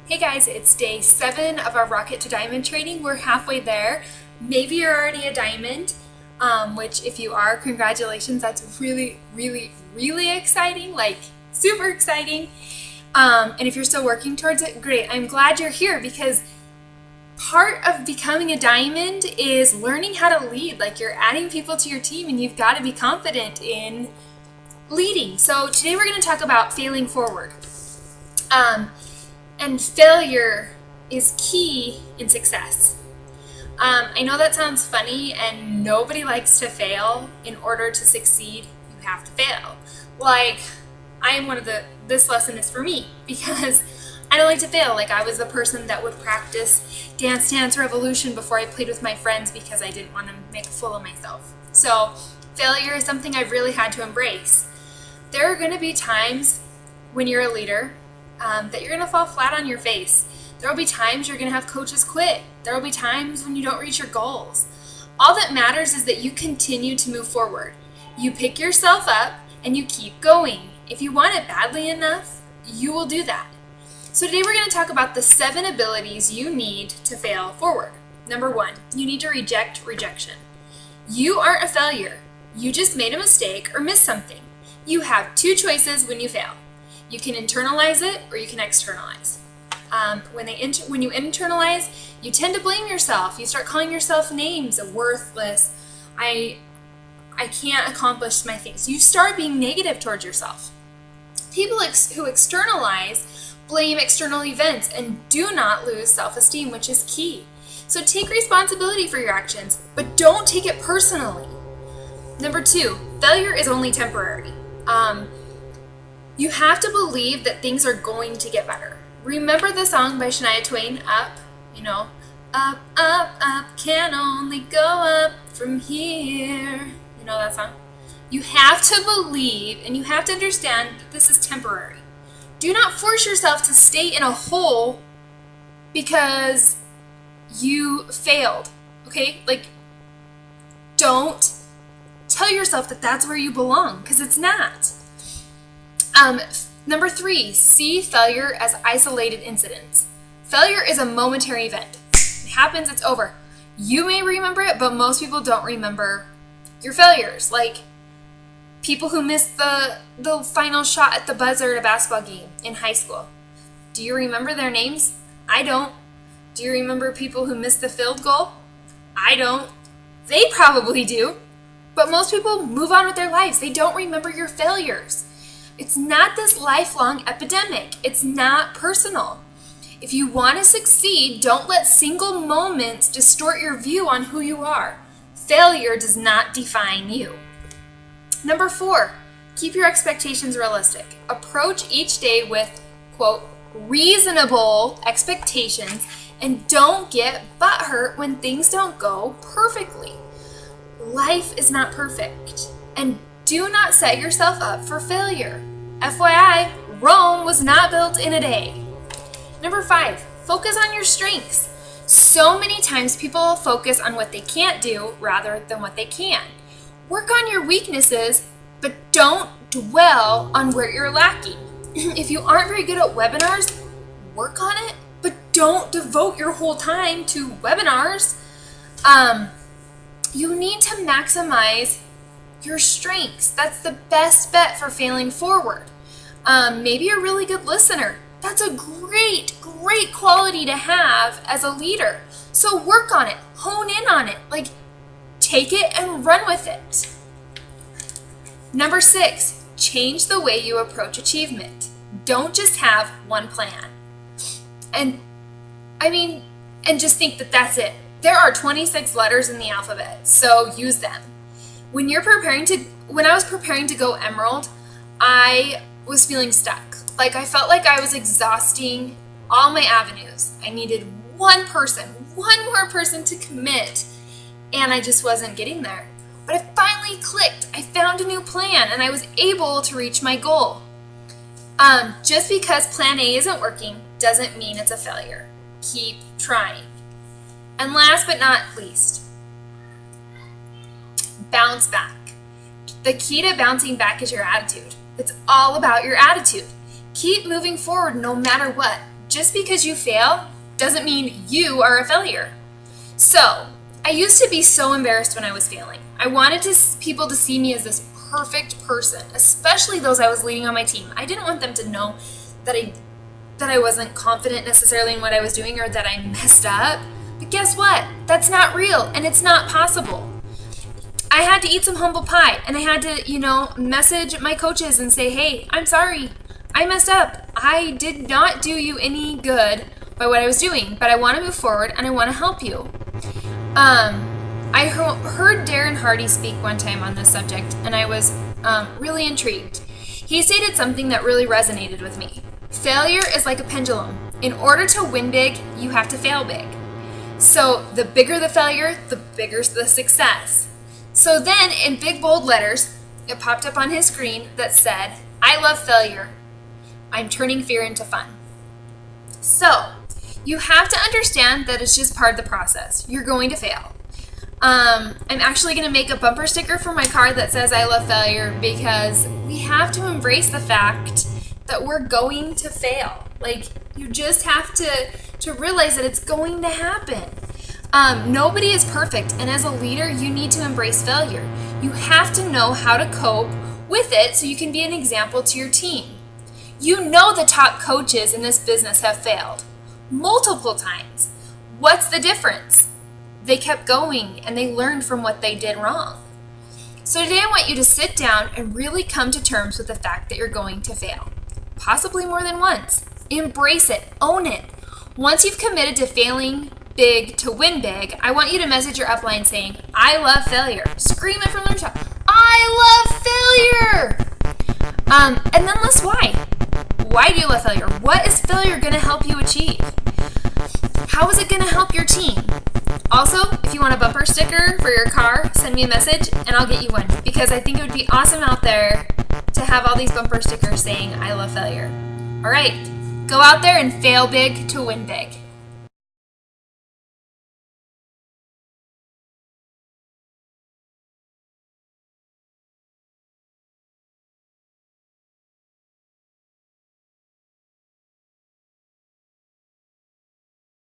Hey guys, it's day 7 of our Rocket to Diamond training. We're halfway there. Maybe you're already a diamond, which if you are, congratulations. That's really, really, really exciting, like super exciting. And if you're still working towards it, great. I'm glad you're here because part of becoming a diamond is learning how to lead. Like you're adding people to your team and you've got to be confident in leading. So today we're going to talk about failing forward. And failure is key in success. I know that sounds funny and nobody likes to fail. In order to succeed, you have to fail. Like, I am this lesson is for me because I don't like to fail. Like, I was the person that would practice Dance Dance Revolution before I played with my friends because I didn't want to make a fool of myself. So, failure is something I've really had to embrace. There are going to be times when you're a leader that you're going to fall flat on your face. There will be times you're going to have coaches quit. There will be times when you don't reach your goals. All that matters is that you continue to move forward. You pick yourself up and you keep going. If you want it badly enough, you will do that. So today we're going to talk about the 7 abilities you need to fail forward. Number 1, you need to reject rejection. You aren't a failure. You just made a mistake or missed something. You have 2 choices when you fail. You can internalize it or you can externalize. When you internalize, you tend to blame yourself. You start calling yourself names of worthless. I can't accomplish my things. You start being negative towards yourself. People who externalize blame external events and do not lose self-esteem, which is key. So take responsibility for your actions, but don't take it personally. Number 2, failure is only temporary. You have to believe that things are going to get better. Remember the song by Shania Twain, Up? Up, up, up, can only go up from here. You know that song? You have to believe and you have to understand that this is temporary. Do not force yourself to stay in a hole because you failed, okay? Like, don't tell yourself that that's where you belong, because it's not. Number 3, see failure as isolated incidents. Failure is a momentary event. It happens, it's over. You may remember it, but most people don't remember your failures. Like people who missed the final shot at the buzzer at a basketball game in high school. Do you remember their names? I don't. Do you remember people who missed the field goal? I don't. They probably do. But most people move on with their lives. They don't remember your failures. It's not this lifelong epidemic. It's not personal. If you want to succeed, don't let single moments distort your view on who you are. Failure does not define you. Number 4, keep your expectations realistic. Approach each day with, quote, reasonable expectations and don't get butthurt when things don't go perfectly. Life is not perfect, and do not set yourself up for failure. FYI, Rome was not built in a day. Number 5, focus on your strengths. So many times people focus on what they can't do rather than what they can. Work on your weaknesses, but don't dwell on where you're lacking. If you aren't very good at webinars, work on it, but don't devote your whole time to webinars. You need to maximize your strengths. That's the best bet for failing forward. Maybe you're a really good listener. That's a great quality to have as a leader. So work on it, hone in on it, like take it and run with it. Number 6, change the way you approach achievement. Don't just have one plan. And just think that that's it. There are 26 letters in the alphabet, so use them. When I was preparing to go Emerald, I was feeling stuck. Like I felt like I was exhausting all my avenues. I needed one more person to commit, and I just wasn't getting there. But it finally clicked. I found a new plan, and I was able to reach my goal. Just because plan A isn't working doesn't mean it's a failure. Keep trying. And last but not least, bounce back. The key to bouncing back is your attitude. It's all about your attitude. Keep moving forward no matter what. Just because you fail doesn't mean you are a failure. So, I used to be so embarrassed when I was failing. I wanted people to see me as this perfect person, especially those I was leading on my team. I didn't want them to know that I wasn't confident necessarily in what I was doing or that I messed up. But guess what? That's not real and it's not possible. I had to eat some humble pie and I had to, message my coaches and say, hey, I'm sorry. I messed up. I did not do you any good by what I was doing, but I want to move forward and I want to help you. I heard Darren Hardy speak one time on this subject and I was really intrigued. He stated something that really resonated with me. Failure is like a pendulum. In order to win big, you have to fail big. So the bigger the failure, the bigger the success. So then in big bold letters, it popped up on his screen that said, I love failure. I'm turning fear into fun. So you have to understand that it's just part of the process. You're going to fail. I'm actually going to make a bumper sticker for my car that says I love failure because we have to embrace the fact that we're going to fail. Like, you just have to realize that it's going to happen. Nobody is perfect, and as a leader, you need to embrace failure. You have to know how to cope with it so you can be an example to your team. You know the top coaches in this business have failed multiple times. What's the difference? They kept going and they learned from what they did wrong. So today I want you to sit down and really come to terms with the fact that you're going to fail. Possibly more than once. Embrace it. Own it. Once you've committed to failing big to win big, I want you to message your upline saying, I love failure. Scream it from the rooftop. I love failure! And then list why. Why do you love failure? What is failure going to help you achieve? How is it going to help your team? Also, if you want a bumper sticker for your car, send me a message and I'll get you one because I think it would be awesome out there to have all these bumper stickers saying, I love failure. All right, go out there and fail big to win big.